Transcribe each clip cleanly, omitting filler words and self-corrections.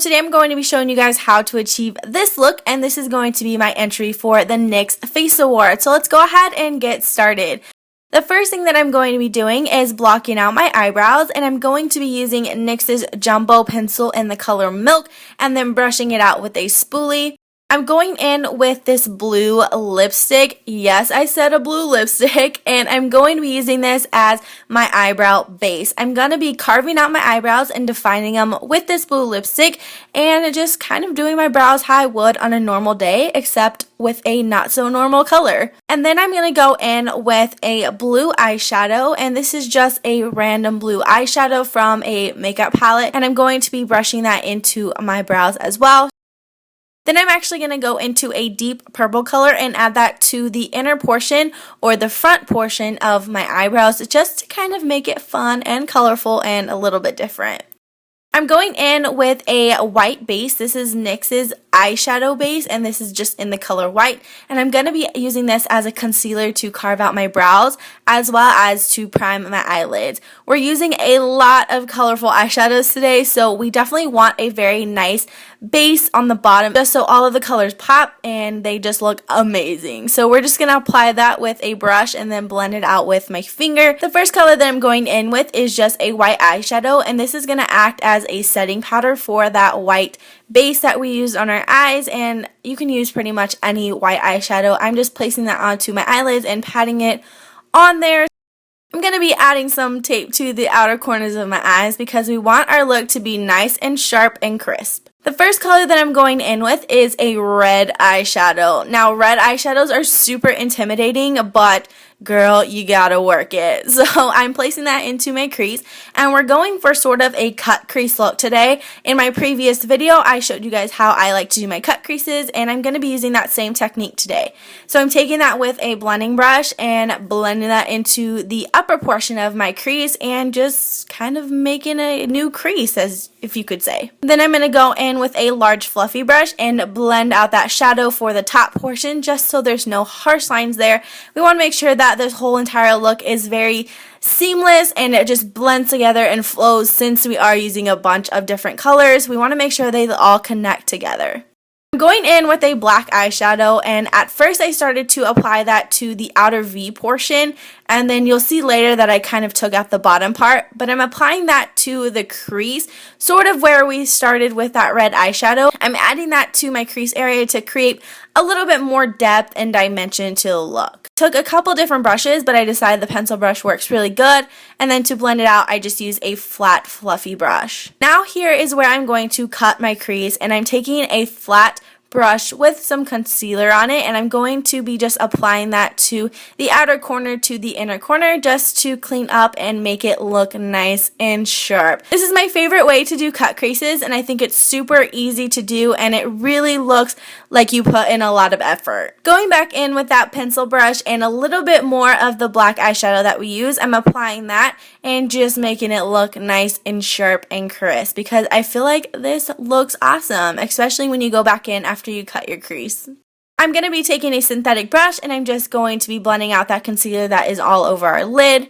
today I'm going to be showing you guys how to achieve this look, and this is going to be my entry for the NYX Face Awards. So let's go ahead and get started. The first thing that I'm going to be doing is blocking out my eyebrows, and I'm going to be using NYX's Jumbo Pencil in the color Milk and then brushing it out with a spoolie. I'm going in with this blue lipstick. Yes, I said a blue lipstick, and I'm going to be using this as my eyebrow base. I'm going to be carving out my eyebrows and defining them with this blue lipstick and just kind of doing my brows how I would on a normal day, except with a not so normal color. And then I'm going to go in with a blue eyeshadow, and this is just a random blue eyeshadow from a makeup palette, and I'm going to be brushing that into my brows as well. Then I'm actually going to go into a deep purple color and add that to the inner portion or the front portion of my eyebrows just to kind of make it fun and colorful and a little bit different. I'm going in with a white base. This is NYX's eyeshadow base, and this is just in the color white. And I'm going to be using this as a concealer to carve out my brows as well as to prime my eyelids. We're using a lot of colorful eyeshadows today, so we definitely want a very nice base on the bottom just so all of the colors pop and they just look amazing. So we're just going to apply that with a brush and then blend it out with my finger. The first color that I'm going in with is just a white eyeshadow, and this is going to act as a setting powder for that white base that we used on our eyes, and you can use pretty much any white eyeshadow. I'm just placing that onto my eyelids and patting it on there. I'm going to be adding some tape to the outer corners of my eyes because we want our look to be nice and sharp and crisp. The first color that I'm going in with is a red eyeshadow. Now, red eyeshadows are super intimidating, but girl, you gotta work it. So I'm placing that into my crease, and we're going for sort of a cut crease look today. In my previous video, I showed you guys how I like to do my cut creases, and I'm going to be using that same technique today. So I'm taking that with a blending brush and blending that into the upper portion of my crease and just kind of making a new crease, as if you could say. Then I'm going to go in with a large fluffy brush and blend out that shadow for the top portion just so there's no harsh lines there. We want to make sure that this whole entire look is very seamless and it just blends together and flows. Since we are using a bunch of different colors, we want to make sure they all connect together. I'm going in with a black eyeshadow, and at first I started to apply that to the outer V portion, and then you'll see later that I kind of took out the bottom part, but I'm applying that to the crease, sort of where we started with that red eyeshadow. I'm adding that to my crease area to create a little bit more depth and dimension to the look. Took a couple different brushes, but I decided the pencil brush works really good, and then to blend it out I just use a flat fluffy brush. Now here is where I'm going to cut my crease, and I'm taking a flat brush with some concealer on it, and I'm going to be just applying that to the outer corner to the inner corner just to clean up and make it look nice and sharp. This is my favorite way to do cut creases, and I think it's super easy to do, and it really looks like you put in a lot of effort. Going back in with that pencil brush and a little bit more of the black eyeshadow that we use, I'm applying that and just making it look nice and sharp and crisp because I feel like this looks awesome, especially when you go back in after you cut your crease. I'm going to be taking a synthetic brush, and I'm just going to be blending out that concealer that is all over our lid.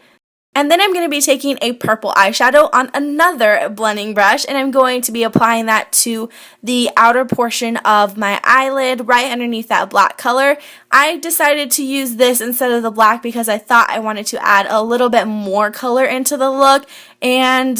And then I'm going to be taking a purple eyeshadow on another blending brush, and I'm going to be applying that to the outer portion of my eyelid right underneath that black color. I decided to use this instead of the black because I thought I wanted to add a little bit more color into the look, and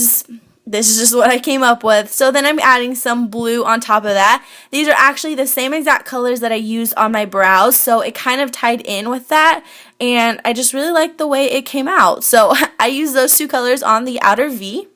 this is just what I came up with. So then I'm adding some blue on top of that. These are actually the same exact colors that I used on my brows, so it kind of tied in with that, and I just really like the way it came out. So I used those two colors on the outer V.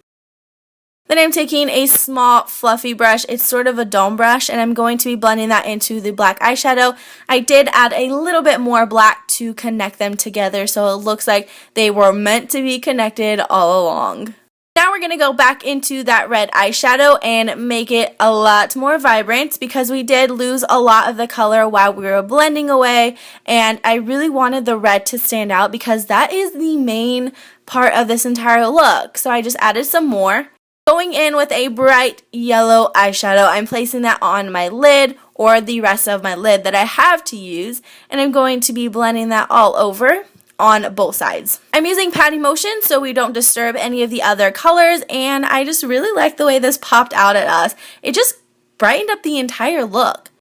Then I'm taking a small fluffy brush. It's sort of a dome brush, and I'm going to be blending that into the black eyeshadow. I did add a little bit more black to connect them together, so it looks like they were meant to be connected all along. Now we're going to go back into that red eyeshadow and make it a lot more vibrant because we did lose a lot of the color while we were blending away, and I really wanted the red to stand out because that is the main part of this entire look. So I just added some more. Going in with a bright yellow eyeshadow, I'm placing that on my lid or the rest of my lid that I have to use, and I'm going to be blending that all over on both sides. I'm using patting motion so we don't disturb any of the other colors, and I just really like the way this popped out at us. It just brightened up the entire look.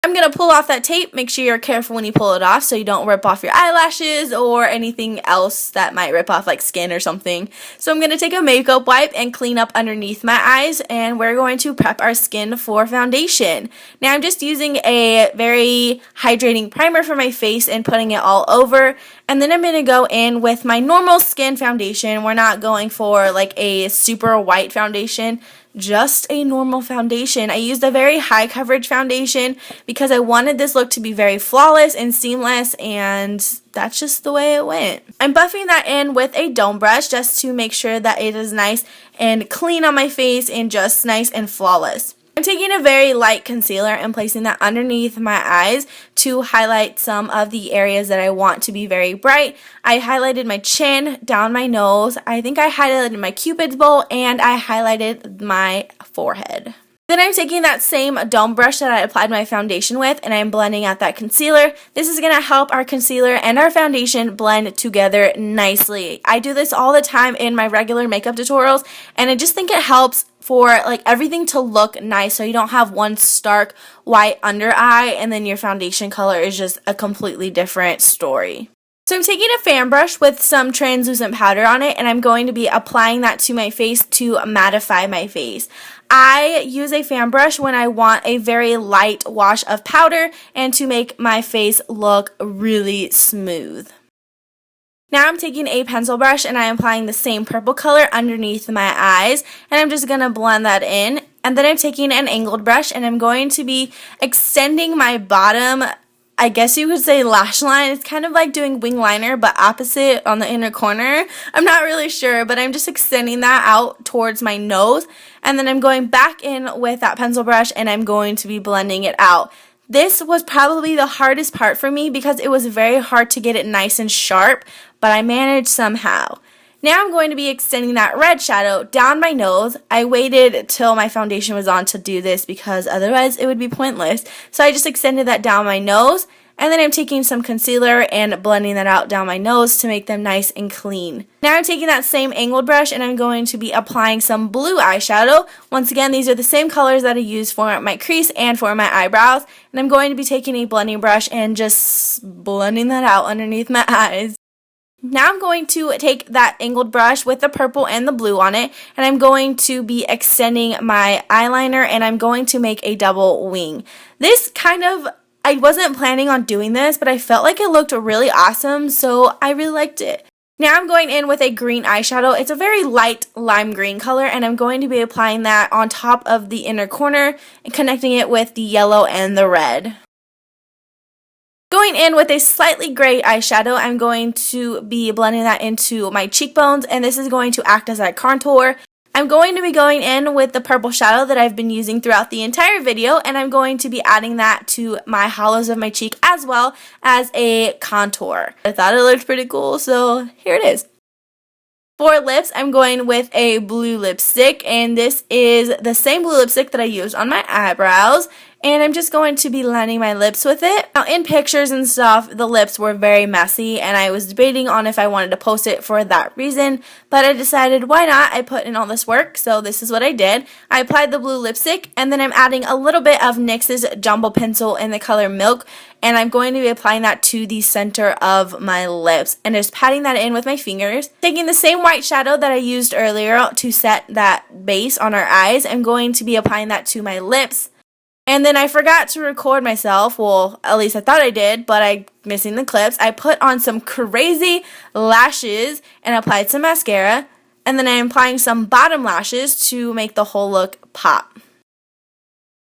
I'm going to pull off that tape. Make sure you're careful when you pull it off so you don't rip off your eyelashes or anything else that might rip off like skin or something. So I'm going to take a makeup wipe and clean up underneath my eyes, and we're going to prep our skin for foundation. Now I'm just using a very hydrating primer for my face and putting it all over, and then I'm going to go in with my normal skin foundation. We're not going for like a super white foundation, just a normal foundation. I used a very high coverage foundation because I wanted this look to be very flawless and seamless, and that's just the way it went. I'm buffing that in with a dome brush just to make sure that it is nice and clean on my face and just nice and flawless. I'm taking a very light concealer and placing that underneath my eyes to highlight some of the areas that I want to be very bright. I highlighted my chin, down my nose, I think I highlighted my cupid's bow, and I highlighted my forehead. Then I'm taking that same dome brush that I applied my foundation with, and I'm blending out that concealer. This is going to help our concealer and our foundation blend together nicely. I do this all the time in my regular makeup tutorials, and I just think it helps for like everything to look nice so you don't have one stark white under eye and then your foundation color is just a completely different story. So I'm taking a fan brush with some translucent powder on it, and I'm going to be applying that to my face to mattify my face. I use a fan brush when I want a very light wash of powder and to make my face look really smooth. Now I'm taking a pencil brush and I'm applying the same purple color underneath my eyes, and I'm just going to blend that in. And then I'm taking an angled brush and I'm going to be extending my bottom, I guess you could say, lash line. It's kind of like doing wing liner but opposite on the inner corner. I'm not really sure, but I'm just extending that out towards my nose, and then I'm going back in with that pencil brush and I'm going to be blending it out. This was probably the hardest part for me because it was very hard to get it nice and sharp, but I managed somehow. Now I'm going to be extending that red shadow down my nose. I waited till my foundation was on to do this because otherwise it would be pointless. So I just extended that down my nose, and then I'm taking some concealer and blending that out down my nose to make them nice and clean. Now I'm taking that same angled brush and I'm going to be applying some blue eyeshadow. Once again, these are the same colors that I use for my crease and for my eyebrows. And I'm going to be taking a blending brush and just blending that out underneath my eyes. Now I'm going to take that angled brush with the purple and the blue on it, and I'm going to be extending my eyeliner, and I'm going to make a double wing. This kind of, I wasn't planning on doing this, but I felt like it looked really awesome, so I really liked it. Now I'm going in with a green eyeshadow. It's a very light lime green color, and I'm going to be applying that on top of the inner corner and connecting it with the yellow and the red. Going in with a slightly gray eyeshadow, I'm going to be blending that into my cheekbones, and this is going to act as a contour. I'm going to be going in with the purple shadow that I've been using throughout the entire video, and I'm going to be adding that to my hollows of my cheek as well as a contour. I thought it looked pretty cool, so here it is. For lips, I'm going with a blue lipstick, and this is the same blue lipstick that I used on my eyebrows, and I'm just going to be lining my lips with it. Now, in pictures and stuff, the lips were very messy, and I was debating on if I wanted to post it for that reason, but I decided why not? I put in all this work, so this is what I did. I applied the blue lipstick, and then I'm adding a little bit of NYX's Jumbo Pencil in the color Milk, and I'm going to be applying that to the center of my lips and just patting that in with my fingers. Taking the same white shadow that I used earlier to set that base on our eyes, I'm going to be applying that to my lips. And then I forgot to record myself, well, at least I thought I did, but I'm missing the clips. I put on some crazy lashes and applied some mascara, and then I'm applying some bottom lashes to make the whole look pop.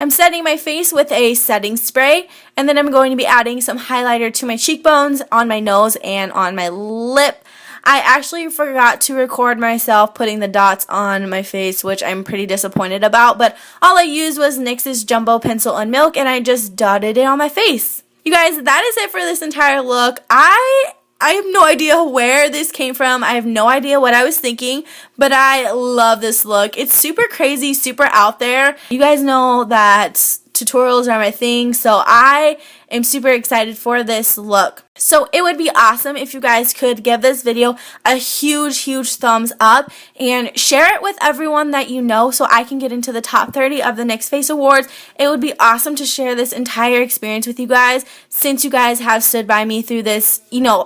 I'm setting my face with a setting spray, and then I'm going to be adding some highlighter to my cheekbones, on my nose, and on my lip. I actually forgot to record myself putting the dots on my face, which I'm pretty disappointed about, but all I used was NYX's Jumbo Pencil and Milk, and I just dotted it on my face. You guys, that is it for this entire look. I have no idea where this came from. I have no idea what I was thinking, but I love this look. It's super crazy, super out there. You guys know that tutorials are my thing, so I am super excited for this look. So it would be awesome if you guys could give this video a huge thumbs up and share it with everyone that you know so I can get into the top 30 of the NYX Face Awards. It would be awesome to share this entire experience with you guys since you guys have stood by me through this,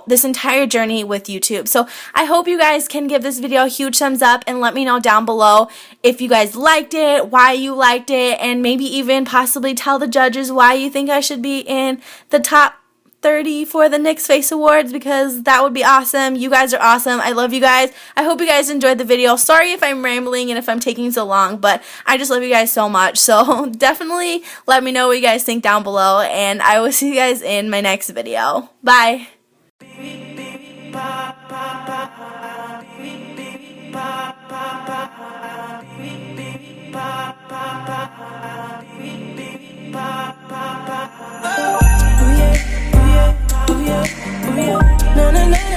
this entire journey with YouTube. So I hope you guys can give this video a huge thumbs up and let me know down below if you guys liked it, why you liked it, and maybe even possibly tell the judges why you think I should be in the top 30 for the NYX Face Awards, because that would be awesome. You guys are awesome. I love you guys. I hope you guys enjoyed the video. Sorry if I'm rambling and if I'm taking so long, but I just love you guys so much. So definitely let me know what you guys think down below, and I will see you guys in my next video. Bye.